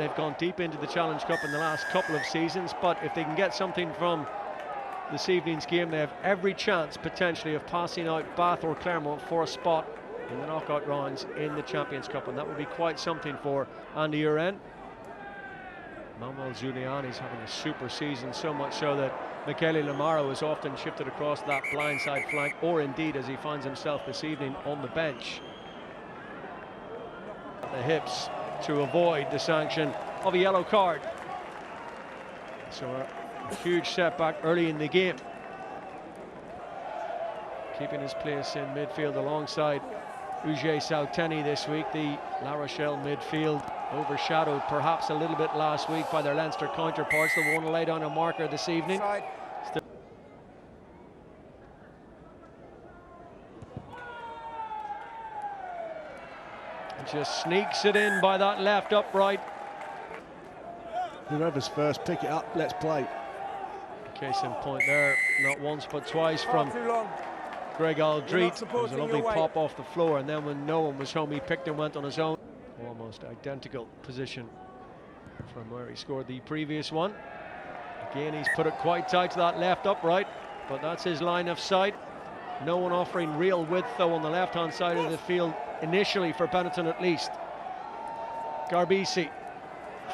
They've gone deep into the Challenge Cup in the last couple of seasons, but if they can get something from this evening's game, they have every chance potentially of passing out Bath or Clermont for a spot in the knockout rounds in the Champions Cup, and that would be quite something for Andy Uren. Manuel Zuliani's having a super season, so much so that Michele Lamaro is often shifted across that blindside flank, or indeed as he finds himself this evening on the bench. The hips to avoid the sanction of a yellow card. So a huge setback early in the game. Keeping his place in midfield alongside Uge Sauteni this week. The La Rochelle midfield overshadowed perhaps a little bit last week by their Leinster counterparts. They want to lay down a marker this evening. Just sneaks it in by that left upright. Whoever's first, pick it up, let's play. Case in point there, not once but twice from Greg Aldreet. It was a lovely pop off the floor, and then when no one was home, he picked and went on his own. Almost identical position from where he scored the previous one. Again, he's put it quite tight to that left upright, but that's his line of sight. No one offering real width though on the left-hand side of the field initially for Benetton at least. Garbisi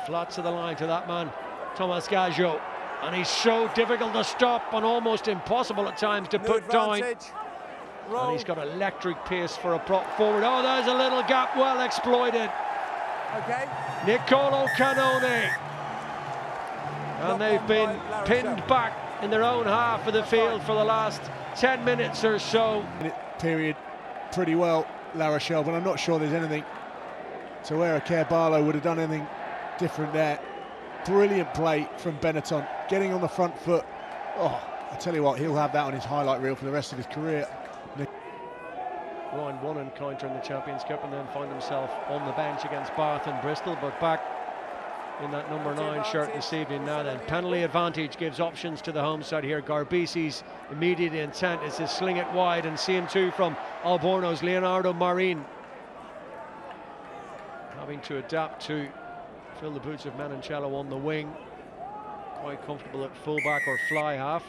flat to the line to that man Thomas Gaggio, and he's so difficult to stop and almost impossible at times to put down. And he's got electric pace for a prop forward. Oh, there's a little gap, well exploited. Okay. Nicolo Cannone. And they've been pinned back in their own half of the field for the last 10 minutes or so. Period pretty well, La Rochelle, but I'm not sure there's anything to where a Carballo would have done anything different there. Brilliant play from Benetton, getting on the front foot. Oh, I tell you what, he'll have that on his highlight reel for the rest of his career. Round one encounter in the Champions Cup, and then find himself on the bench against Bath and Bristol, but back in that number 9 shirt this evening now then. Penalty advantage gives options to the home side here. Garbisi's immediate intent is to sling it wide, and see him too from Alborno's Leonardo Marin. Having to adapt to fill the boots of Menoncello on the wing. Quite comfortable at fullback or fly half.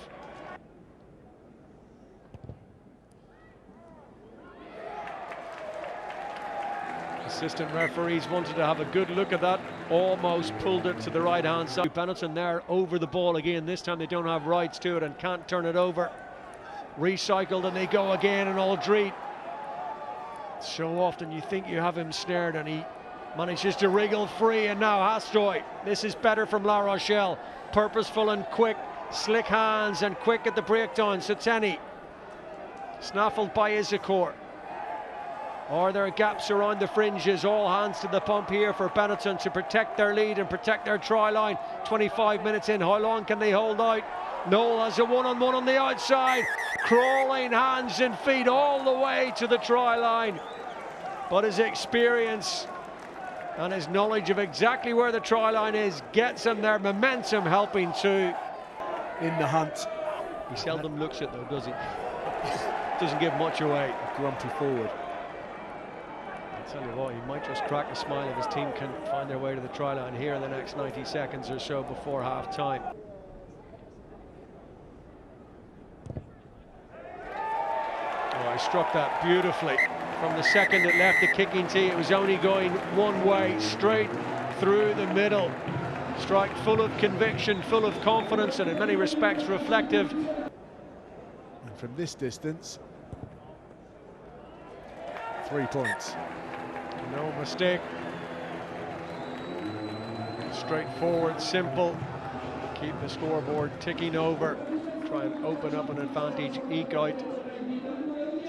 Assistant referees wanted to have a good look at that, almost pulled it to the right hand side. Benetton there over the ball again. This time they don't have rights to it and can't turn it over. Recycled, and they go again, and Aldreet. So often you think you have him snared, and he manages to wriggle free, and now Hastoy. This is better from La Rochelle. Purposeful and quick, slick hands and quick at the breakdown. Sauteni snaffled by Issacourt. Are there gaps around the fringes? All hands to the pump here for Benetton to protect their lead and protect their try line. 25 minutes in, how long can they hold out? Noel has a one-on-one on the outside, crawling hands and feet all the way to the try line. But his experience and his knowledge of exactly where the try line is gets him there, momentum helping too. In the hunt. He seldom looks at though, does he? Doesn't give much away. Grumpy forward. I'll tell you what, he might just crack a smile if his team can find their way to the try line here in the next 90 seconds or so before half time. Oh, he struck that beautifully. From the second it left the kicking tee, it was only going one way, straight through the middle. Strike full of conviction, full of confidence, and in many respects reflective. And from this distance, 3 points. No mistake. Straightforward, simple. Keep the scoreboard ticking over. Try and open up an advantage, eke out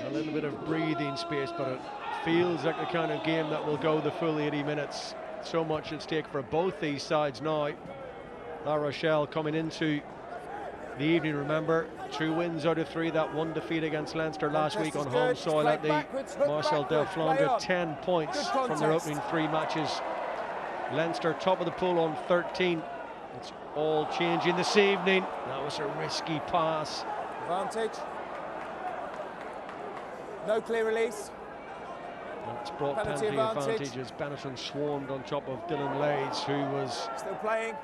a little bit of breathing space, but it feels like the kind of game that will go the full 80 minutes. So much at stake for both these sides now. La Rochelle coming into the evening, remember, 2 wins out of 3, that 1 defeat against Leinster last week on home soil at the Marcel Delflandre. 10 points from their opening 3 matches. Leinster top of the pool on 13. It's all changing this evening. That was a risky pass. Advantage. No clear release. And it's brought penalty advantage as Benetton swarmed on top of Dylan Lades, who was still playing,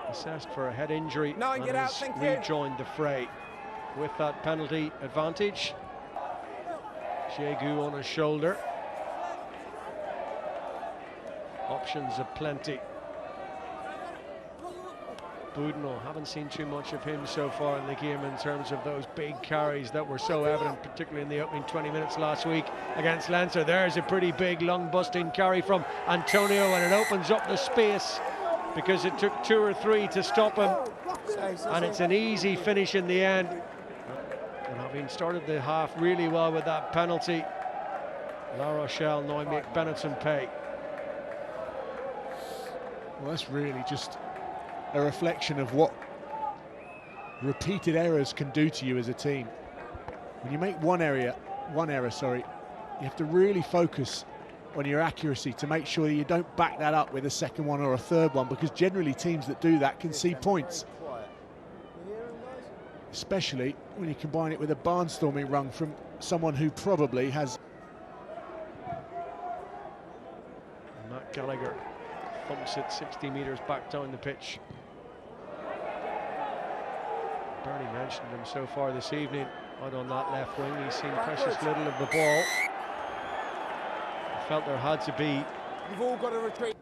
assessed for a head injury and get out, has rejoined the fray. With that penalty advantage, Jegu on his shoulder. Options aplenty. Boudinot, haven't seen too much of him so far in the game in terms of those big carries that were so evident, particularly in the opening 20 minutes last week against Leinster. There's a pretty big lung-busting carry from Antonio, and it opens up the space because it took 2 or 3 to stop him, and it's an easy finish in the end. And having started the half really well with that penalty, La Rochelle now make Benetton pay. Well, that's really just a reflection of what repeated errors can do to you as a team. When you make one error, you have to really focus on your accuracy to make sure you don't back that up with a second one or a third one, because generally teams that do that can see points. Especially when you combine it with a barnstorming run from someone who probably has... Matt Gallagher thumps it 60 metres back down the pitch. Barely mentioned him so far this evening out on that left wing. He's seen precious little of the ball. I felt there had to be... You've all got to retreat.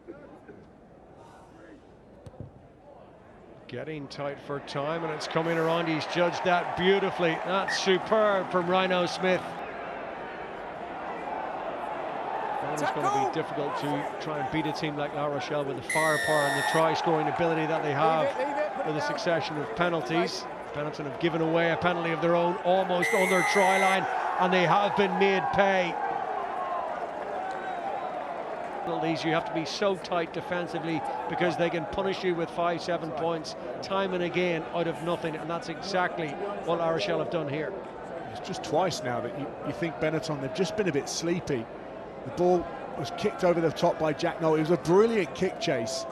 Getting tight for time, and it's coming around. He's judged that beautifully. That's superb from Rhino Smith. It's going to be difficult to try and beat a team like La Rochelle with the firepower and the try-scoring ability that they have with a succession of penalties. Benetton have given away a penalty of their own almost on their try line, and they have been made pay. You have to be so tight defensively because they can punish you with 5-7 points time and again out of nothing, and that's exactly what La Rochelle have done here. It's just twice now that you think Benetton, they've just been a bit sleepy. The ball was kicked over the top by Jack Noel. It was a brilliant kick chase,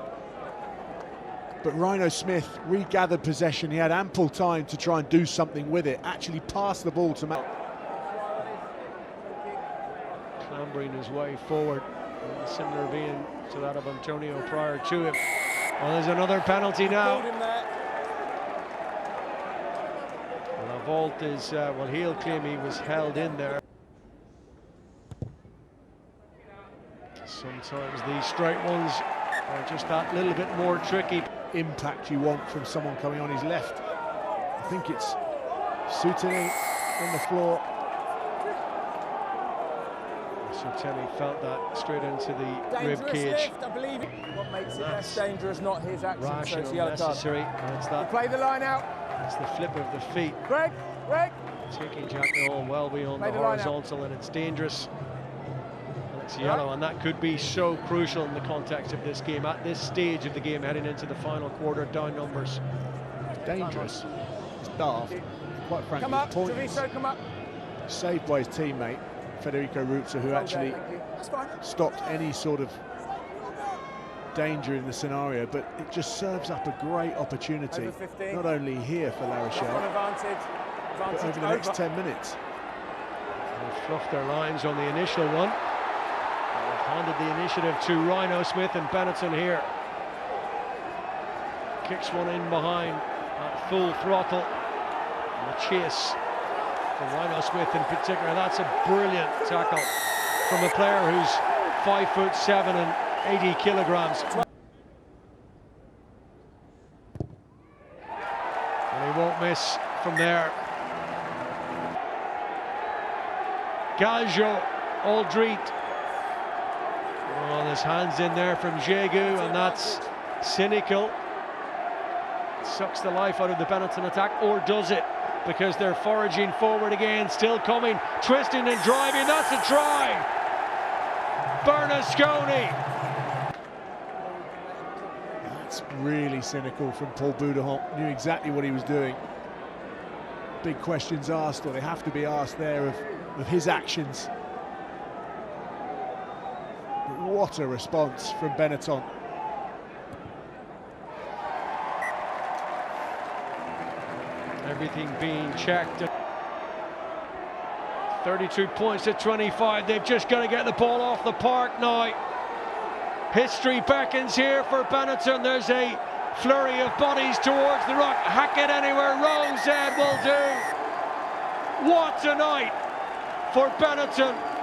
but Rhino Smith regathered possession. He had ample time to try and do something with it, actually pass the ball to Matt. Clambering his way forward, similar being to that of Antonio prior to him. Well, there's another penalty now. Lavault is, well, he'll claim he was held in there. Sometimes these straight ones are just that little bit more tricky. Impact you want from someone coming on his left. I think it's Souteni on the floor. Souteni felt that straight into the rib cage. I believe it. What makes it less dangerous, not his action. Rational, so it's yellow necessary. Card. It's that. Play the line out. It's the flip of the feet. Greg. Taking Jack Noel well beyond the horizontal, and it's dangerous. It's yellow, and that could be so crucial in the context of this game at this stage of the game, heading into the final quarter, down numbers. Dangerous. It's daft. Quite frankly, come up, pointless. Treviso, come up. Saved by his teammate Federico Ruzza, who actually stopped any sort of danger in the scenario, but it just serves up a great opportunity, not only here for La Rochelle, but over the next 10 minutes. They've fluffed their lines on the initial one. Handed the initiative to Rhino Smith, and Benetton here kicks one in behind at full throttle. And the chase for Rhino Smith in particular. That's a brilliant tackle from a player who's 5'7" and 80 kilograms. And he won't miss from there. Gajo Aldrit. Oh, there's hands in there from Jegu, and that's cynical. It sucks the life out of the Benetton attack, or does it? Because they're foraging forward again, still coming, twisting and driving. That's a try! Bernasconi! That's really cynical from Paul Boudinot. Knew exactly what he was doing. Big questions asked, or they have to be asked there, of his actions. What a response from Benetton. Everything being checked. 32 points to 25. They've just got to get the ball off the park now. History beckons here for Benetton. There's a flurry of bodies towards the ruck. Hack it anywhere, Rose will do. What a night for Benetton.